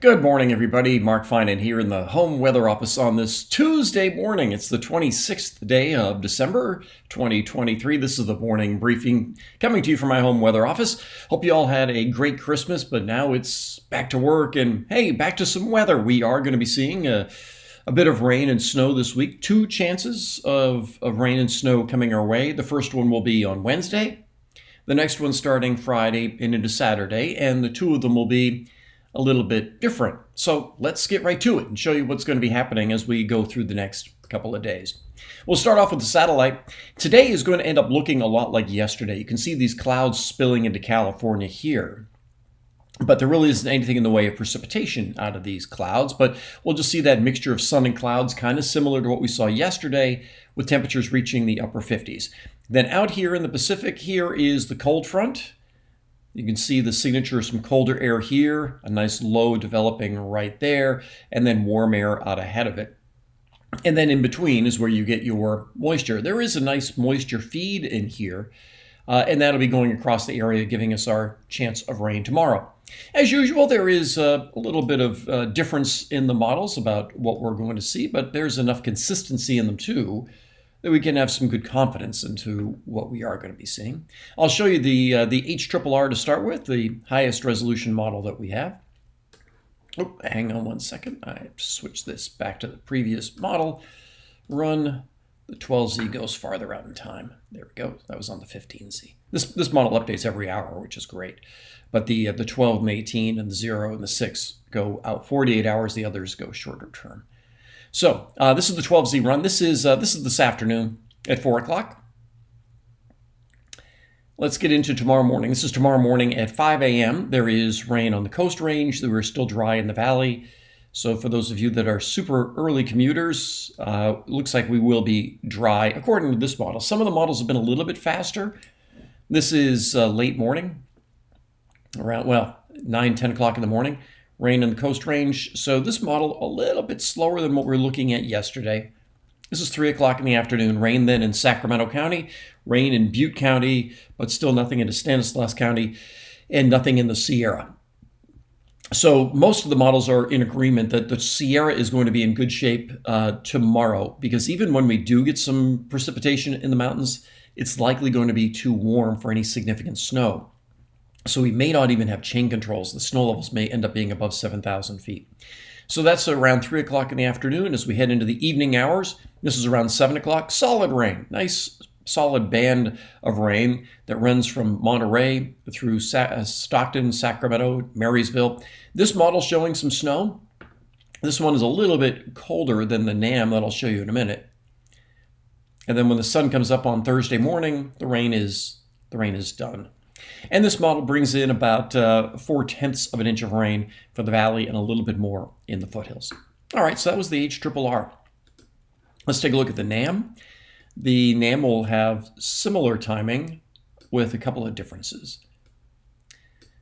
Good morning, everybody. Mark Finan here in the home weather office on this Tuesday morning. It's the 26th day of December 2023. This is the morning briefing coming to you from my home weather office. Hope you all had a great Christmas, but now it's back to work and hey, back to some weather. We are going to be seeing a bit of rain and snow this week. Two chances of rain and snow coming our way. The first one will be on Wednesday. The next one starting Friday and into Saturday, and the two of them will be a little bit different. So let's get right to it and show you what's going to be happening as we go through the next couple of days. We'll start off with the satellite. Today is going to end up looking a lot like yesterday. You can see these clouds spilling into California here, but there really isn't anything in the way of precipitation out of these clouds, but we'll just see that mixture of sun and clouds, kind of similar to what we saw yesterday, with temperatures reaching the upper 50s. Then out here in the Pacific, here is the cold front. You can see the signature of some colder air here, a nice low developing right there, and then warm air out ahead of it. And then in between is where you get your moisture. There is a nice moisture feed in here, and that'll be going across the area, giving us our chance of rain tomorrow. As usual, there is a little bit of difference in the models about what we're going to see, but there's enough consistency in them too that we can have some good confidence into what we are going to be seeing. I'll show you the HRRR to start with, the highest resolution model that we have. Oh, hang on one second. I switched this back to the previous model. Run. The 12Z goes farther out in time. There we go. That was on the 15Z. This model updates every hour, which is great. But the 12 and 18 and the 0 and the 6 go out 48 hours. The others go shorter term. So this is the 12Z run. This is this afternoon at 4 o'clock. Let's get into tomorrow morning. This is tomorrow morning at 5 a.m. There is rain on the Coast Range. We're still dry in the valley. So for those of you that are super early commuters, looks like we will be dry according to this model. Some of the models have been a little bit faster. This is late morning, around, 9, 10 o'clock in the morning. Rain in the Coast Range. So this model a little bit slower than what we were looking at yesterday. This is 3 o'clock in the afternoon. Rain then in Sacramento County, rain in Butte County, but still nothing in Stanislaus County, and nothing in the Sierra. So most of the models are in agreement that the Sierra is going to be in good shape tomorrow, because even when we do get some precipitation in the mountains, it's likely going to be too warm for any significant snow. So we may not even have chain controls. The snow levels may end up being above 7,000 feet. So that's around 3 o'clock in the afternoon. As we head into the evening hours, this is around 7 o'clock. Solid rain, nice solid band of rain that runs from Monterey through Stockton, Sacramento, Marysville. This model showing some snow. This one is a little bit colder than the NAM that I'll show you in a minute. And then when the sun comes up on Thursday morning, the rain is done. And this model brings in about 4/10 of an inch of rain for the valley and a little bit more in the foothills. All right, so that was the HRRR. Let's take a look at the NAM. The NAM will have similar timing with a couple of differences.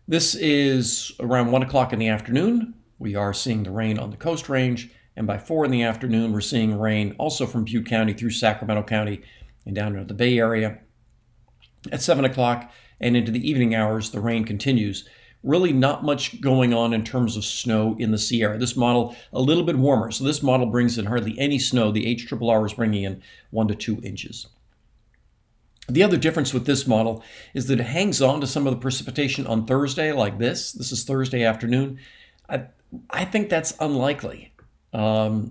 This is around 1 o'clock in the afternoon. We are seeing the rain on the Coast Range, and by 4 in the afternoon, we're seeing rain also from Butte County through Sacramento County and down into the Bay Area. At 7 o'clock, and into the evening hours, the rain continues. Really not much going on in terms of snow in the Sierra. This model, a little bit warmer. So this model brings in hardly any snow. The HRRR is bringing in 1 to 2 inches. The other difference with this model is that it hangs on to some of the precipitation on Thursday like this. This is Thursday afternoon. I think that's unlikely. We're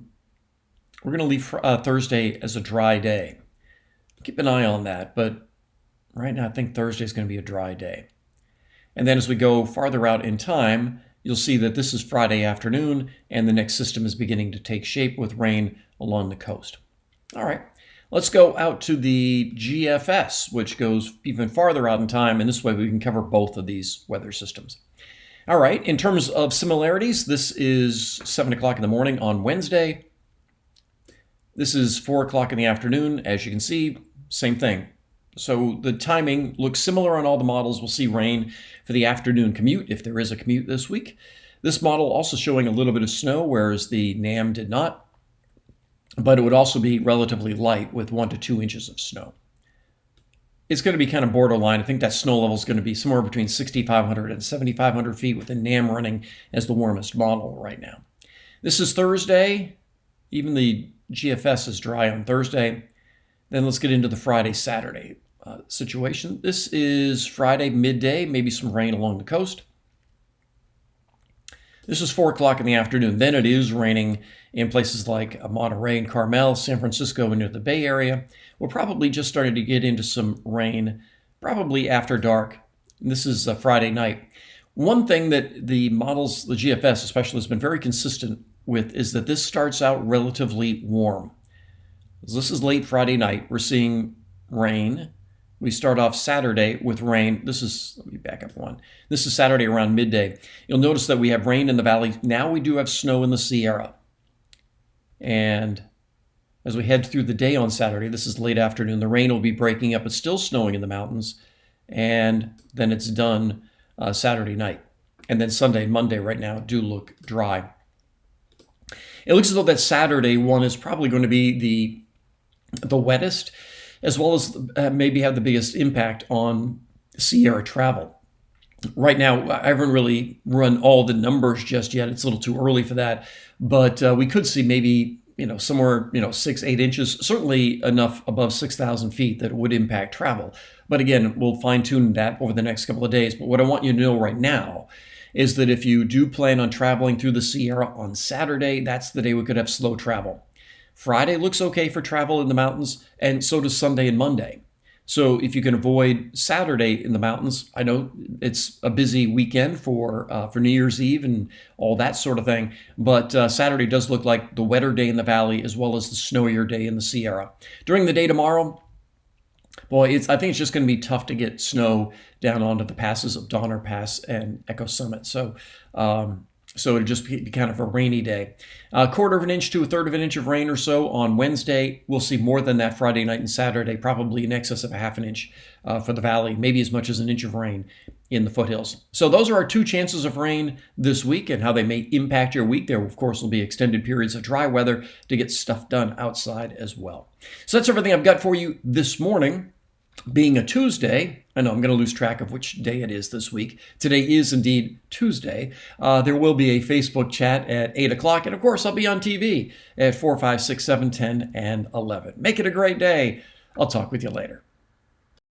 going to leave Thursday as a dry day. Keep an eye on that, but right now, I think Thursday is going to be a dry day. And then as we go farther out in time, you'll see that this is Friday afternoon, and the next system is beginning to take shape with rain along the coast. All right, let's go out to the GFS, which goes even farther out in time, and this way we can cover both of these weather systems. All right, in terms of similarities, this is 7 o'clock in the morning on Wednesday. This is 4 o'clock in the afternoon. As you can see, same thing. So the timing looks similar on all the models. We'll see rain for the afternoon commute, if there is a commute this week. This model also showing a little bit of snow, whereas the NAM did not. But it would also be relatively light with 1 to 2 inches of snow. it's going to be kind of borderline. I think that snow level is going to be somewhere between 6,500 and 7,500 feet, with the NAM running as the warmest model right now. This is Thursday. Even the GFS is dry on Thursday. Then let's get into the Friday, Saturday situation. This is Friday midday, maybe some rain along the coast. This is 4 o'clock in the afternoon. Then it is raining in places like Monterey and Carmel, San Francisco, and near the Bay Area. We're probably just starting to get into some rain, probably after dark. This is Friday night. One thing that the models, the GFS especially, has been very consistent with is that this starts out relatively warm. This is late Friday night. We're seeing rain. We start off Saturday with rain. Let me back up one. This is Saturday around midday. You'll notice that we have rain in the valley. Now we do have snow in the Sierra. And as we head through the day on Saturday, this is late afternoon, the rain will be breaking up. It's still snowing in the mountains. And then it's done Saturday night. And then Sunday and Monday right now do look dry. It looks as though that Saturday one is probably going to be the wettest, as well as maybe have the biggest impact on Sierra travel. Right now, I haven't really run all the numbers just yet. It's a little too early for that, but we could see maybe somewhere 6-8 inches, certainly enough above 6,000 feet that it would impact travel. But again, we'll fine tune that over the next couple of days. But what I want you to know right now is that if you do plan on traveling through the Sierra on Saturday, that's the day we could have slow travel. Friday looks okay for travel in the mountains, and so does Sunday and Monday. So if you can avoid Saturday in the mountains, I know it's a busy weekend for New Year's Eve and all that sort of thing, but Saturday does look like the wetter day in the valley as well as the snowier day in the Sierra. During the day tomorrow, boy, I think it's just going to be tough to get snow down onto the passes of Donner Pass and Echo Summit. So it'll just be kind of a rainy day. A quarter of an inch to a third of an inch of rain or so on Wednesday. We'll see more than that Friday night and Saturday, probably in excess of a half an inch for the valley, maybe as much as an inch of rain in the foothills. So those are our 2 chances of rain this week and how they may impact your week. There, of course, will be extended periods of dry weather to get stuff done outside as well. So that's everything I've got for you this morning. Being a Tuesday, I know I'm going to lose track of which day it is this week. Today is indeed Tuesday. There will be a Facebook chat at 8 o'clock. And of course, I'll be on TV at 4, 5, 6, 7, 10, and 11. Make it a great day. I'll talk with you later.